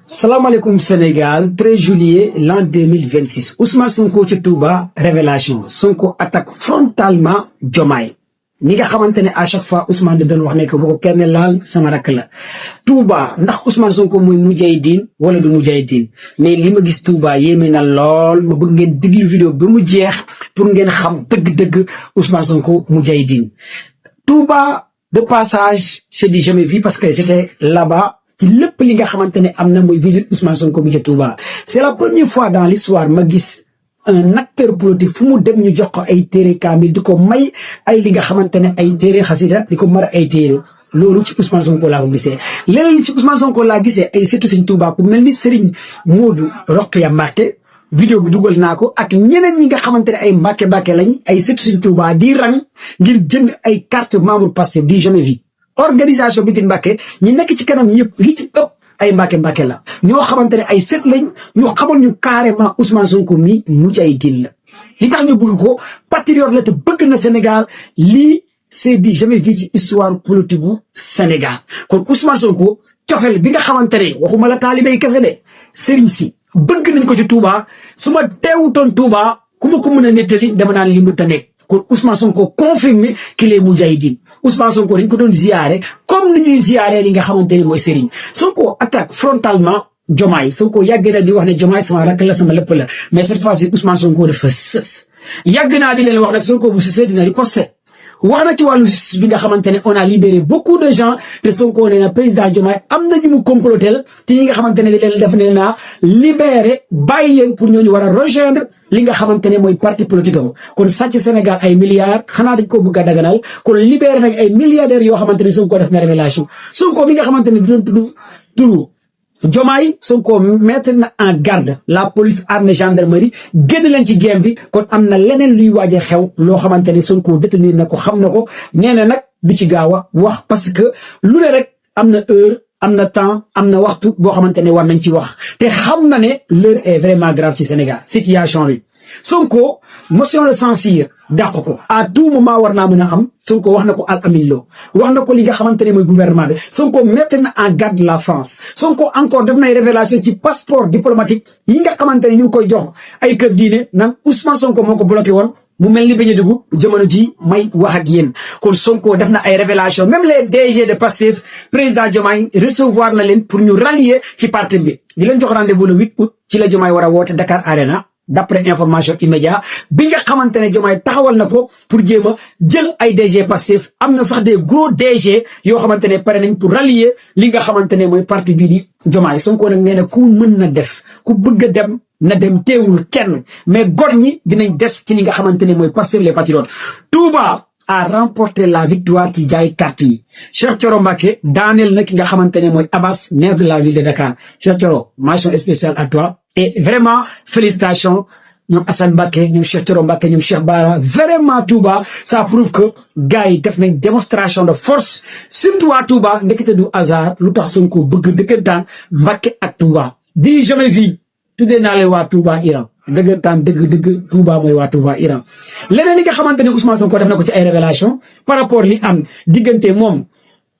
Salaamaaleykum Sénégal 13 juillet l'an 2026 Ousmane Sonko ci Touba révélation Sonko attaque frontalement Diomaye ni nga xamante ne à chaque fois Ousmane da doon wax ne ko bu ko kenn laal sama rakk la Touba ndax Ousmane Sonko mooy mujahidin wala du mujahidin mais li ma gis Touba yéeme na lool ma bëgg ngeen déglu vidéo ba mu jeex pour ngeen xam dëgg-dëgg Ousmane Sonko mujahidin Touba de passage je dis jamais vu parce que j'étais là-bas. ci lépp li nga xamante ne am na mooy visite Ousmane Sonko bi ci Touba c'est la première fois dans l'histoire ma gis un acteur politique fu mu dem ñu jox ko ay téere kaamil di ko may ay li nga xamante ne ay téere xasida di ko mar ay téere loolu ci Ousmane Sonko laa ko gisee léeg-léeg ci Ousmane Sonko laa gisee ay seetu Sëriñ Touba ku mel ni Serigne Modou Rokhaya Mbacké vidéo bi dugal naa ko ak ñeneen ñi nga xamante ne ay Mbacké lañ ay seetu Sëriñ Touba di rang ngir jënd ay carte membre Pastef di jamais vu organisation bi di Mbacké ñi nekk ci kanam yëpp li ci ëpp ay Mbacké la ñoo xamante ne ay sët lañ ñoo xamoon ñu carrément Ousmane Sonko mi mujahidin la li tax ñu bëgg ko patriote la te bëgg na Sénégal lii c'est dit jamais vu ci histoire politique bu Sénégal kon Ousmane Sonko cofel bi nga xamante ne waxuma la taalibe yi kese de sëriñ si bëgg nañ ko ci Touba su ma teewutoon Touba ku ma ko mën a nettali dama naan li mu ta nekk kon Ousmane Sonko confirmé qu'il est mujahidin Ousmane Sonko dañ ko doon ziyaare comme ni ñuy ziyaare li nga xamante ne mooy Serigne Sonko attaque frontalement Diomaye Sonko yàgg na di wax ne Diomaye sama rakk la sama lépp la mais cette fois-ci Ousmane Sonko dafa sës yàgg naa di leen wax nag Sonko bu sësee dina riposter wax na ci wàllu justice bi nga xamante ne on a libéré beaucoup de gens te Sonko nee na président Diomaye am na ñu mu complotel ci ñi nga xamante ne li leen def ne naa libéré bàyyi leen pour ñooñu war a rejoindre li nga xamante ne mooy parti politique am kon sàcc Sénégal ay milliards xanaa dañ ko bëgg a daganal kon libéré nag ay milliardaires yoo xamante ne Sonko def na révélation Sonko bi nga xamante ne di doon tudd Diomaye Sonko mettre na en garde la police armée gendarmerie génn leen ci game bi kon am na leneen luy waaje xew loo xamante ne Sonko détenir na ko xam na ko nee na nag du ci gaaw a wax parce que lu ne rek am na heure am na temps am na waxtu boo xamante ne war nañ ci wax te xam na ne l'heure est vraiment grave ci Sénégal situation bi Sonko motion de censure dàq ko à tout moment war naa mën a am Sonko wax na ko Al Amin Lo wax na ko li nga xamante ne mooy gouvernement bi Sonko mettre na en garde la France Sonko encore def nay révélation ci passeport diplomatique yi nga xamante ne ñu ngi koy jox ay kër diine nan Ousmane Sonko moo ko bloqué woon mu mel ni bañ a dugg jamono ji may wax ak yéen kon Sonko def na ay révélation même les DG de Pastef président Diomaye recevoir na leen pour ñu rallier ci parti bi di leen jox rendez-vous le 8 août ci la Diomaye war a woote Dakar Arena d'après information immédiate bi nga xamante ne Diomaye taxawal na ko pour jéem a jël ay DG Pastef am na sax des gros DG yoo xamante ne pare nañ pour rallier li nga xamante ne mooy parti bii di Diomaye Sonko nag nee na ku mën na def ku bëgg a dem na dem teewul kenn mais gor ñi dinañ des ci li nga xamante ne mooy Pastef les patriotes Touba a remporté la victoire ci jaay carte yi Cheikh Thioro Mbacké daaneel na ki nga xamante ne mooy Abbas maire de la ville de Dakar Cheikh Thioro mention spéciale à toi et vraiment félicitations ñoom Assane Mbacké ñoom Cheikh Thioro Mbacké ñoom Cheikh Bara vraiment Touba ça prouve que gars yi def nañ démonstration de force surtout à Touba ndekete du hasard lu tax Sonko bëgg dëggantaan Mbacké ak Touba di jamais vu tuddee naa leen waa Touba Iran dëggantaan dëgg Touba mooy waa Touba Iran leneen li nga xamante ne Ousmane Sonko def na ko ci ay révélation par rapport li am diggante moom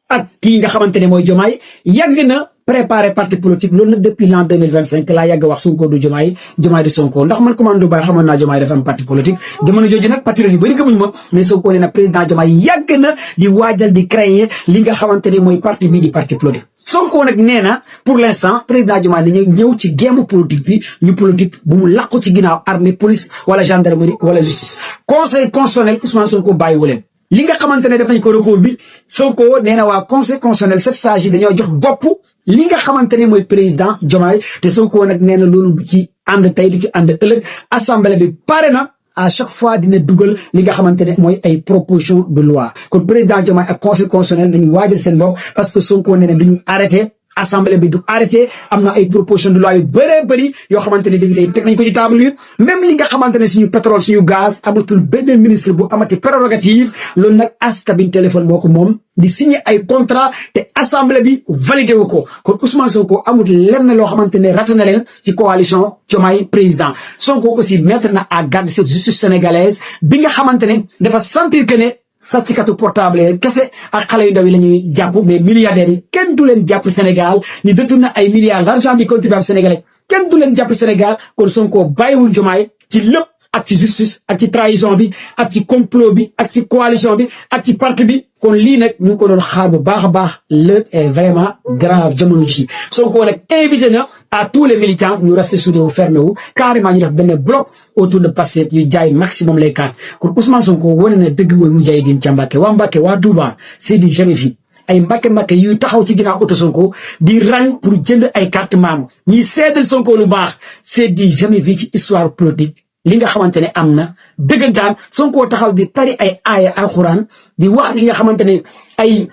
ak kii nga xamante ne mooy Diomaye yàgg na préparer parti politique loolu nag depuis l'an 2025 laa yàgg wax Sonko du Diomaye du Sonko ndax man commande du bàyyi xamoon naa Diomaye dafa am parti politique jamono jooju nag patriote yu bëri gëmuñu ma mais Sonko nee na président Diomaye yàgg na di waajal di créer li nga xamante ne mooy parti bii di parti politique Sonko nag nee na pour l'instant président Diomaye dañuy ñëw ci géemu politique bi ñu politique bu mu làqu ci ginnaaw armée police wala gendarmerie wala justice conseil constitutionnel Ousmane Sonko bàyyiwu leen li nga xamante ne def nañ ko recours bi Sonko nee na waa conseil constitutionnel 7 sages yi dañoo jox bopp li nga xamante ne mooy président Diomaye te Sonko nag nee na loolu du ci ànd tey du ci ànd ëllëg assemblée bi pare na à chaque fois dina dugal li nga xamante ne mooy ay proposition de loi kon président Diomaye ak conseil constitutionnel dañu waajal seen bopp parce que Sonko nee na duñu arrêté assemblée bi du arrêté am na ay proposition de loi yu bëree bëri yoo xamante ne député yi teg nañ ko ci table yi même li nga xamante ne suñu pétrole suñu gaz amatul benn ministre bu amati prérogative loolu nag astabine téléphone moo ko moom di signer ay contrat te assemblée bi validé wu ko kon Ousmane Sonko amul lenn loo xamante ne raté na leen ci coalition Diomaye président Sonko aussi mettre na à garde cette justice sénégalaise bi nga xamante ne dafa sentir que ne sàcckatu portable yi kese ak xale yu ndaw yi la ñuy jàpp mais milliardaires yi kenn du leen jàpp Sénégal ñu détourné ay milliards d'argent du contribuable sénégalais kenn du leen jàpp Sénégal kon Sonko bàyyiwul Diomaye ci lépp ak ci justice ak ci trahison bi ak ci complot bi ak ci coalition bi ak ci parti bi kon lii nag ñu ngi ko doon xaar bu baax a baax l'heure est vraiment grave jamono ji Sonko nag invité na à tous les militants ñu rester soudés wu fermé wu carrément ñu def benn bloc autour de Pastef ñu jaay maximum les cartes kon Ousmane Sonko wane na dëgg mooy Moudjahidine ca Mbacké waa Mbacké waa Touba c'est du jamais vu ay Mbacké yuy taxaw ci ginnaaw auto Sonko di rang pour jënd ay carte membre ñiy seedal Sonko lu baax c'est du jamais vu ci histoire politique li nga xamante ne am na dëggantaan Sonko taxaw di tari ay aaya alxuraan di wax li nga xamante ne ay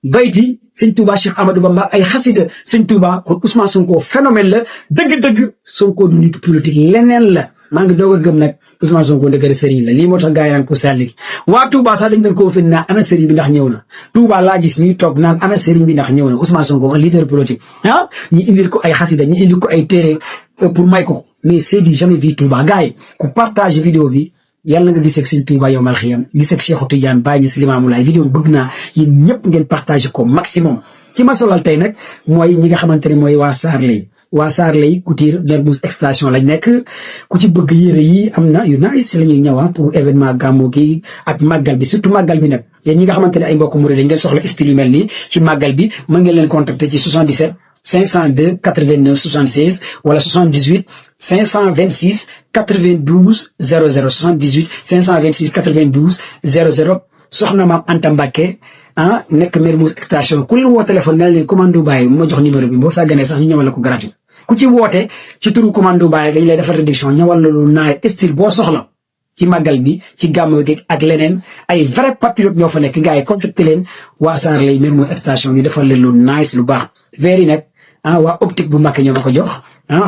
bayti sëñ Touba Cheikh Amadou Bamba ay xasida sëñ Touba kon Ousmane Sonko phénomène la dëgg-dëgg Sonko du nit politique leneen la maa ngi doog a gëm nag Ousmane Sonko ndekere sëriñ la lii moo tax gars yi naan ko sàlli waa Touba sax dañ doon ko fin naa ana sëriñ bi ndax ñëw na Touba laa gis ñuy toog naan ana sëriñ bi ndax ñëw na Ousmane Sonko un leader politique ah ñi indil ko ay xasida ñi indil ko ay téere pour may ko mais c'est du jamais vu Touba gars yi ku partage vidéo bi yàlla nga gis ak sëñ Touba yow mal xiyam gis ak Cheikh Tidiane Baye Niass Limamou Laye vidéo bi bëgg naa yéen ñëpp ngeen partage ko maximum ci masalal tey nag mooy ñi nga xamante ne mooy waa Sarley Couture Mermoz Extension lañ nekk ku ci bëgg yére yi am na yu nice la ñuy ñëwa pour événement gàmmu gi ak màggal bi surtout màggal bi nag yéen ñi nga xamante ne ay mbokk murid lañ ngeen soxla style yu mel nii ci màggal bi mën ngeen leen contacter ci 77 502 89 76 wala 78 526 92 00 78 526 92 00 soxna maam Anta Mbacké nekk Mermoz Extension ku leen woo téléphone nga leen commando Baye ma jox numéro bi boo sàgganee sax ñu ñëwal la ko gratuit ku ci woote ci turu commando Baye dañ lay defar réduction ñëwal la lu naay style boo soxla ci màggal bi ci gàmmu gi ak leneen ay vrai patriote ñoo fa nekk gars yi contacté leen waa Sarley Mermoz Extension ñu defal leen lu nice lu baax verre yi nag waa optique bu Mbacké ñoo ma ko jox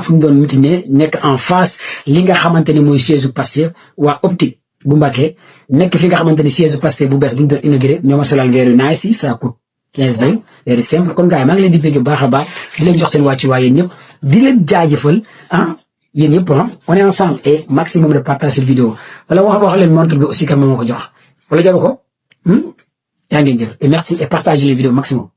fu ñu doon mutiné nekk en face li nga xamante ne mooy siège Pastef waa optique bu Mbacké nekk fi nga xamante ne siège Pastef bu bees bu ñu doon inauguré ñoo ma solal verre yu nice yi ça coûte 15 verre simple kon gars yi maa ngi leen di bégg baax a baax di leen jox seen wàccuwaay yéen ñëpp di leen jaajëfal yéen ñëpp on est ensemble et maximum de partage cette vidéo wala wax leen montre bi aussi kam ma ko jox wala jaru ko yaa ngeen jëf et merci et partagez les vidéos maximum